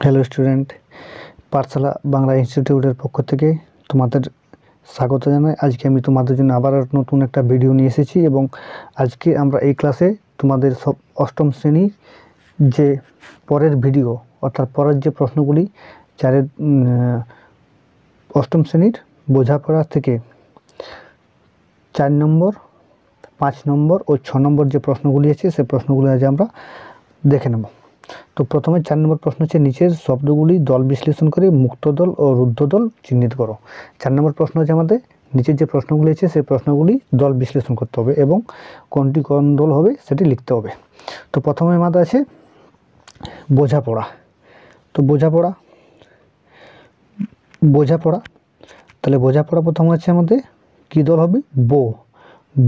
Hello student, পাঠশালা বাংলা ইনস্টিটিউটের পক্ষ থেকে তোমাদের স্বাগত জানাই। আজকে আমি তোমাদের জন্য আবার নতুন একটা ভিডিও নিয়ে এসেছি এবং আজকে আমরা এই ক্লাসে তোমাদের অষ্টম শ্রেণীর যে পরের ভিডিও অর্থাৎ পরের যে প্রশ্নগুলি অষ্টম শ্রেণীর বোঝাপড়া থেকে 4 নম্বর, 5 নম্বর ও 6 নম্বর যে প্রশ্নগুলি আছে সেই প্রশ্নগুলি আজ আমরা দেখে নেব। তো প্রথমে 4 নম্বর প্রশ্ন হচ্ছে নিচের শব্দগুলি দল বিশ্লেষণ করে মুক্ত দল ও রুদ্ধ দল চিহ্নিত করো। 4 নম্বর প্রশ্ন হচ্ছে আমাদের নিচের যে প্রশ্নগুলি আছে সেই প্রশ্নগুলি দল বিশ্লেষণ করতে হবে এবং কোনটি কোন দল হবে সেটি লিখতে হবে। তো প্রথমে আমাদের আছে বোঝাপড়া। তো বোঝাপড়া তাহলে বোঝাপড়া প্রথম হচ্ছে আমাদের কী দল হবে?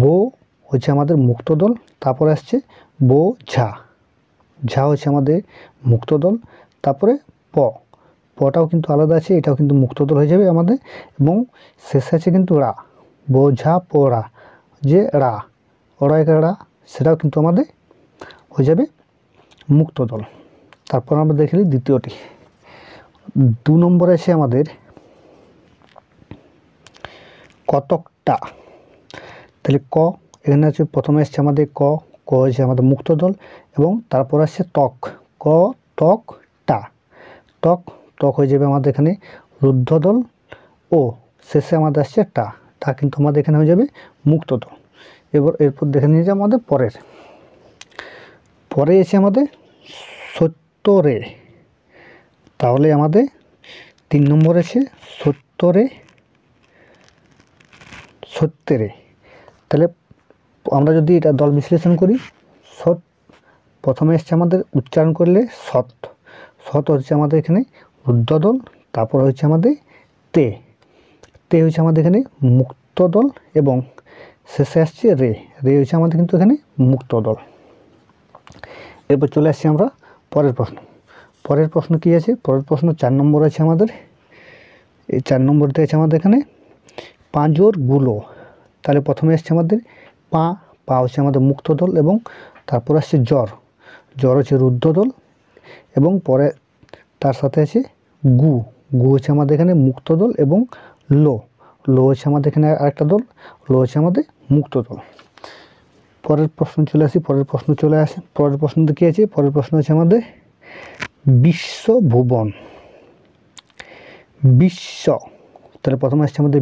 বো হচ্ছে আমাদের মুক্ত দল। তারপরে আসছে বোঝা, ঝা হচ্ছে আমাদের মুক্ত দল। তারপরে পটাও কিন্তু আলাদা আছে, এটাও কিন্তু মুক্ত দল হয়ে যাবে আমাদের। এবং শেষে আছে কিন্তু রা, বোঝা পড়া, যে রা রা সেটাও কিন্তু আমাদের হয়ে যাবে মুক্ত দল। তারপর আমরা দেখে নিই দ্বিতীয়টি। 2 নম্বরে আছে আমাদের কতকটা। তাহলে এখানে আছে প্রথমে আসছে আমাদের ক হচ্ছে আমাদের মুক্ত দল এবং তারপর আসছে তক হয়ে যাবে আমাদের এখানে রুদ্ধ দল ও শেষে আমাদের আসছে টা কিন্তু আমাদের এখানে হয়ে যাবে মুক্ত দল। এরপর দেখে নিয়ে যাবে আমাদের পরে এসে আমাদের সত্তরে। তাহলে আমাদের 3 নম্বর আছে সত্তরে। তাহলে আমরা যদি এটা দল বিশ্লেষণ করি, প্রথমে এসছে আমাদের উচ্চারণ করলে সৎ হচ্ছে আমাদের এখানে রুদ্ধ দল। তারপর হচ্ছে আমাদের তে হচ্ছে আমাদের এখানে মুক্ত দল এবং শেষে আসছে রে হচ্ছে আমাদের কিন্তু এখানে মুক্ত দল। এরপর চলে আসছি আমরা পরের প্রশ্ন কী আছে? পরের প্রশ্ন 4 নম্বর আছে আমাদের। এই 4 নম্বরতে আছে আমাদের এখানে পাঁজরগুলো। তাহলে প্রথমে আসছে আমাদের পা হচ্ছে আমাদের মুক্ত দল এবং তারপর আসছে জ্বর হচ্ছে রুদ্ধ দল এবং পরে তার সাথে আছে গু হচ্ছে আমাদের এখানে মুক্ত দল এবং লো হচ্ছে আমাদের এখানে আরেকটা দল, হচ্ছে আমাদের মুক্ত দল। পরের প্রশ্ন চলে আসে। পরের প্রশ্নতে কী আছে? পরের প্রশ্ন আছে আমাদের বিশ্বভুবন। তাহলে প্রথমে আসছে আমাদের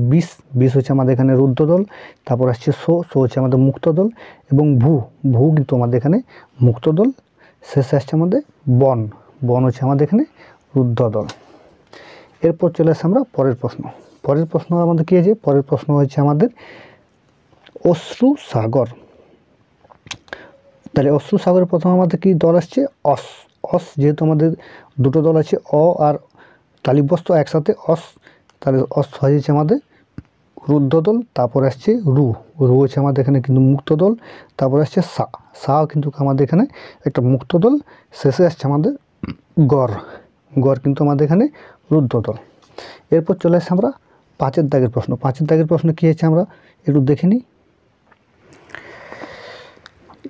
বিষ হচ্ছে আমাদের এখানে রুদ্ধ দল। তারপর আসছে সো হচ্ছে আমাদের মুক্ত দল এবং ভূ কিন্তু আমাদের এখানে মুক্ত দল। শেষে আসছে আমাদের বন হচ্ছে আমাদের এখানে রুদ্ধ দল। এরপর চলে আসছে আমরা পরের প্রশ্ন আমাদের কী আছে? পরের প্রশ্ন হচ্ছে আমাদের অশ্রু সাগর। তাহলে অশ্রু সাগরের প্রথম আমাদের কি দল আসছে? যেহেতু আমাদের দুটো দল আছে আর তালিবস্ত একসাথে তাহলে হয়ে যাচ্ছে আমাদের রুদ্ধ দল। তারপর আসছে রু হচ্ছে আমাদের এখানে কিন্তু মুক্ত দল। তারপর আসছে সাও কিন্তু আমাদের এখানে একটা মুক্ত দল। শেষে আসছে আমাদের গড় কিন্তু আমাদের এখানে রুদ্ধ দল। এরপর চলে আসছে আমরা 5 দাগের প্রশ্ন। 5 দাগের প্রশ্ন কী হয়েছে আমরা একটু দেখে নিই।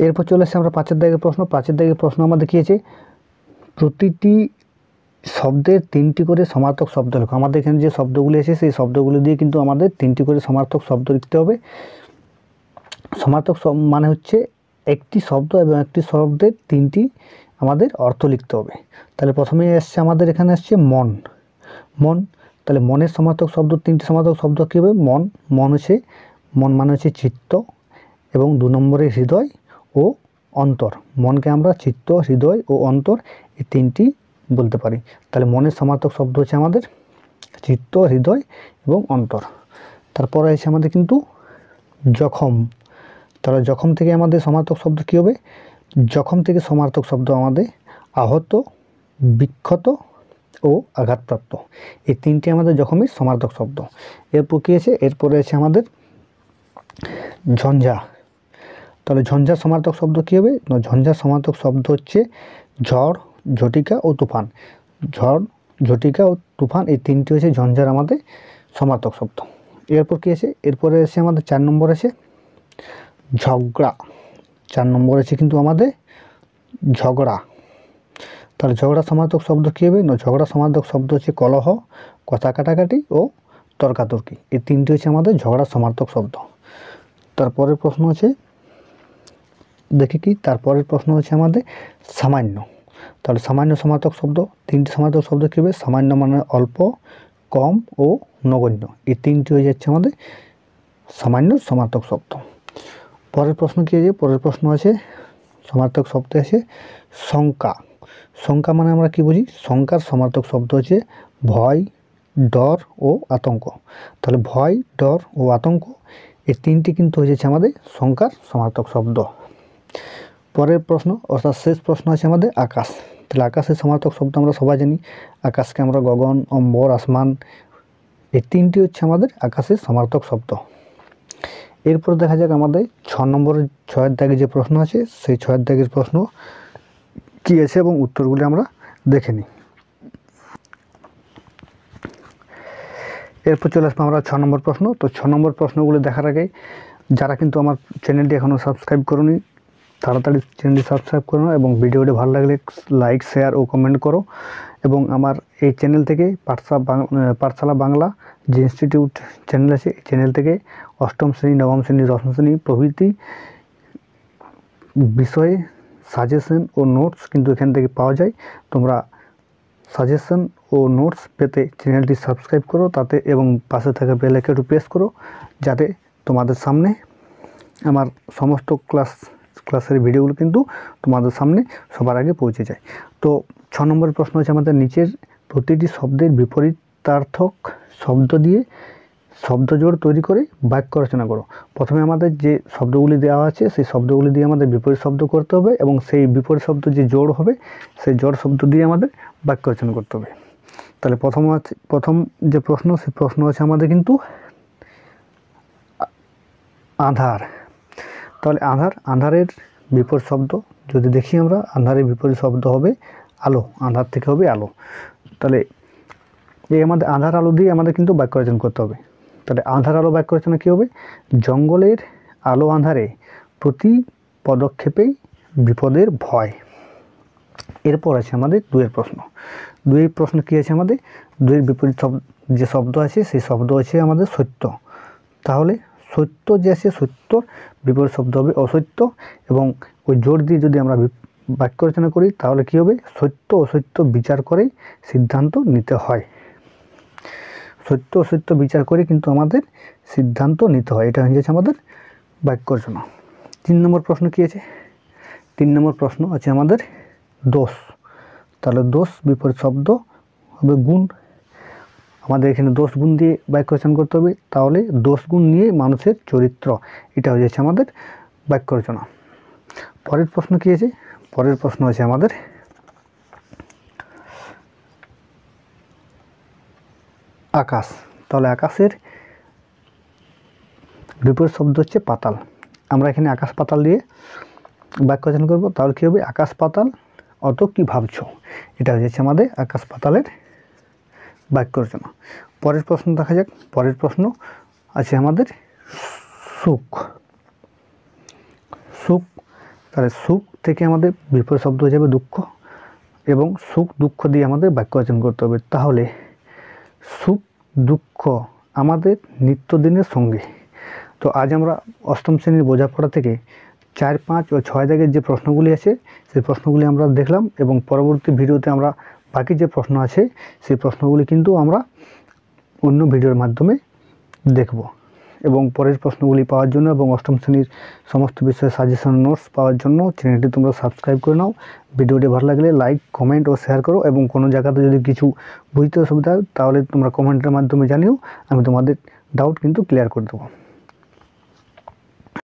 এরপর চলে আসছে আমরা 5 দাগের প্রশ্ন। 5 দাগের প্রশ্ন আমাদের কী আছে? প্রতিটি শব্দের 3টি করে সমার্থক শব্দ লেখো। আমাদের এখানে যে শব্দগুলি আছে সেই শব্দগুলি দিয়ে কিন্তু আমাদের 3টি করে সমার্থক শব্দ লিখতে হবে। সমার্থক মানে হচ্ছে একটি শব্দ এবং একটি শব্দের 3টি আমাদের অর্থ লিখতে হবে। তাহলে প্রথমেই আসছে আমাদের এখানে আসছে মন। তাহলে মনের সমার্থক শব্দ 3টি সমার্থক শব্দ কী হবে? মন মানে হচ্ছে চিত্ত এবং 2 নম্বরে হৃদয় ও অন্তর। মনকে আমরা চিত্ত, হৃদয় ও অন্তর এই 3টি বলতে পারি। তাহলে মনের সমার্থক শব্দ হচ্ছে আমাদের চিত্ত, হৃদয় এবং অন্তর। তারপরে আছে আমাদের কিন্তু জখম। তাহলে জখম থেকে আমাদের সমার্থক শব্দ কী হবে? জখম থেকে সমার্থক শব্দ আমাদের আহত, বিক্ষত ও আঘাতপ্রাপ্ত। এই 3টি আমাদের জখমের সমার্থক শব্দ। এরপর কী আছে? এরপরে আছে আমাদের ঝঞ্ঝা। তাহলে ঝঞ্ঝার সমার্থক শব্দ কী হবে? ঝঞ্ঝার সমার্থক শব্দ হচ্ছে ঝড়, ঝটিকা ও তুফান। ঝড়, ঝটিকা ও তুফান এই 3টি হচ্ছে ঝঞ্ঝার আমাদের সমার্থক শব্দ। এরপর কী আছে? এরপরে এসে আমাদের 4 নম্বর আছে ঝগড়া। 4 নম্বর আছে কিন্তু আমাদের ঝগড়া। তা তাহলে ঝগড়া সমার্থক শব্দ কী হবে না, ঝগড়া সমার্থক শব্দ হচ্ছে কলহ, কথা কাটাকাটি ও তর্কাতর্কি, এই তিনটি হচ্ছে আমাদের ঝগড়া সমার্থক শব্দ। তারপরের প্রশ্ন আছে, দেখি কি তারপরের প্রশ্ন হচ্ছে আমাদের সামান্য। তাহলে সামান্য সমার্থক শব্দ, তিনটি সমার্থক শব্দ কী হবে, সামান্য মানে অল্প, কম ও নগণ্য, এই তিনটি হয়ে যাচ্ছে আমাদের সামান্য সমার্থক শব্দ। পরের প্রশ্ন কী আছে, পরের প্রশ্ন আছে সমার্থক শব্দ আছে শঙ্কা। শঙ্কা মানে আমরা কি বুঝি, শঙ্কার সমার্থক শব্দ হচ্ছে ভয়, ডর ও আতঙ্ক। তাহলে ভয়, ডর ও আতঙ্ক এই তিনটি কিন্তু হয়ে যাচ্ছে আমাদের শঙ্কার সমার্থক শব্দ। পরের প্রশ্ন অর্থাৎ শেষ প্রশ্ন আছে আমাদের আকাশ। তাহলে আকাশের সমার্থক শব্দ আমরা সবাই জানি, আকাশকে আমরা গগন, অম্বর, আসমান, এই তিনটি হচ্ছে আমাদের আকাশের সমার্থক শব্দ। এরপর দেখা যাক আমাদের 6 নম্বরের 6 দাগে যে প্রশ্ন আছে, সেই 6 দাগের প্রশ্ন কী আছে এবং উত্তরগুলি আমরা দেখে নিই। এরপর চলে আসবো আমরা 6 নম্বর প্রশ্ন। তো 6 নম্বর প্রশ্নগুলো দেখার আগে যারা কিন্তু আমার চ্যানেলটি এখনও সাবস্ক্রাইব করোনি, তাড়াতাড়ি চ্যানেলটি সাবস্ক্রাইব করো এবং ভিডিওটি ভালো লাগলে লাইক, শেয়ার ও কমেন্ট করো। এবং আমার এই চ্যানেল থেকে পাঠশালা বাংলা যে ইনস্টিটিউট চ্যানেল আছে, এই চ্যানেল থেকে অষ্টম শ্রেণী, নবম শ্রেণী, দশম শ্রেণী প্রভৃতি বিষয়ে সাজেশন ও নোটস কিন্তু এখান থেকে পাওয়া যায়। তোমরা সাজেশন ও নোটস পেতে চ্যানেলটি সাবস্ক্রাইব করো তাতে, এবং পাশে থাকা বেল আইকনটি প্রেস করো যাতে তোমাদের সামনে আমার সমস্ত ক্লাসের ভিডিওগুলো কিন্তু তোমাদের সামনে সবার আগে পৌঁছে যায়। তো 6 নম্বর প্রশ্ন হচ্ছে আমাদের নিচের প্রতিটি শব্দের বিপরীতার্থক শব্দ দিয়ে শব্দজোড় তৈরি করে বাক্য রচনা করো। প্রথমে আমাদের যে শব্দগুলি দেওয়া আছে সেই শব্দগুলি দিয়ে আমাদের বিপরীত শব্দ করতে হবে এবং সেই বিপরীত শব্দ যে জোড় হবে সেই জোড় শব্দ দিয়ে আমাদের বাক্য রচনা করতে হবে। তাহলে প্রথম যে প্রশ্ন, সেই প্রশ্ন আছে আমাদের কিন্তু আঁধার। তাহলে আঁধারের বিপরীত শব্দ যদি দেখি আমরা, আঁধারের বিপরীত শব্দ হবে আলো, আঁধার থেকে হবে আলো। তাহলে এই আমাদের আঁধার আলো দিয়ে আমাদের কিন্তু বাক্য রচনা করতে হবে। তাহলে আঁধার আলো বাক্য রচনা কী হবে, জঙ্গলের আলো আঁধারে প্রতি পদক্ষেপেই বিপদের ভয়। এরপর আছে আমাদের 2 প্রশ্ন। 2 প্রশ্ন কী আছে আমাদের, 2 বিপরীত যে শব্দ আছে সেই শব্দ আছে আমাদের সত্য। তাহলে সত্য যে আছে, সত্যর বিপরীত শব্দ হবে অসত্য, এবং ওই জোর দিয়ে যদি আমরা বাক্য রচনা করি তাহলে কী হবে, সত্য অসত্য বিচার করেই সিদ্ধান্ত নিতে হয়। সত্য অসত্য বিচার করে কিন্তু আমাদের সিদ্ধান্ত নিতে হয়, এটা হয়ে যাচ্ছে আমাদের বাক্য রচনা। 3 নম্বর প্রশ্ন কী আছে, 3 নম্বর প্রশ্ন আছে আমাদের দোষ। তাহলে দোষ বিপরীত শব্দ হবে গুণ। আমাদের এখানে দোষ গুণ দিয়ে বাক্য রচনা করতে হবে, তাহলে দোষ গুণ নিয়ে মানুষের চরিত্র, এটা হয়ে যাচ্ছে আমাদের বাক্য রচনা। পরের প্রশ্ন কী আছে, পরের প্রশ্ন আছে আমাদের আকাশ। তাহলে আকাশের বিপরীত শব্দ হচ্ছে পাতাল। আমরা এখানে আকাশ পাতাল দিয়ে বাক্য রচনা করব, তাহলে কী হবে, আকাশ পাতাল অত কি ভাবছ, এটা হয়ে যাচ্ছে আমাদের আকাশ পাতালের বাক্য রচনা। পরের প্রশ্ন দেখা যাক। পরের প্রশ্ন আছে আমাদের সুখ। সুখ, তাহলে সুখ থেকে আমাদের বিপরীত শব্দ হয়ে যাবে দুঃখ, এবং সুখ দুঃখ দিয়ে আমাদের বাক্য রচনা করতে হবে। তাহলে সুখ দুঃখ আমাদের নিত্যদিনের সঙ্গে। তো আজ আমরা অষ্টম শ্রেণীর বোঝাপড়া থেকে 4, 5 ও 6 দাগের যে প্রশ্নগুলি আছে সেই প্রশ্নগুলি আমরা দেখলাম, এবং পরবর্তী ভিডিওতে আমরা বাকি যে প্রশ্ন আছে সেই প্রশ্নগুলি কিন্তু আমরা অন্য ভিডিওর মাধ্যমে দেখব। এবং পরের প্রশ্নগুলি পাওয়ার জন্য এবং অষ্টম শ্রেণীর সমস্ত বিষয়ে সাজেশন নোটস পাওয়ার জন্য চ্যানেলটি তোমরা সাবস্ক্রাইব করে নাও। ভিডিওটি ভালো লাগলে লাইক, কমেন্ট ও শেয়ার করো, এবং কোনো জায়গাতে যদি কিছু বুঝতে অসুবিধা হয় তাহলে তোমরা কমেন্টের মাধ্যমে জানিও, আমি তোমাদের ডাউট কিন্তু ক্লিয়ার করে দেবো।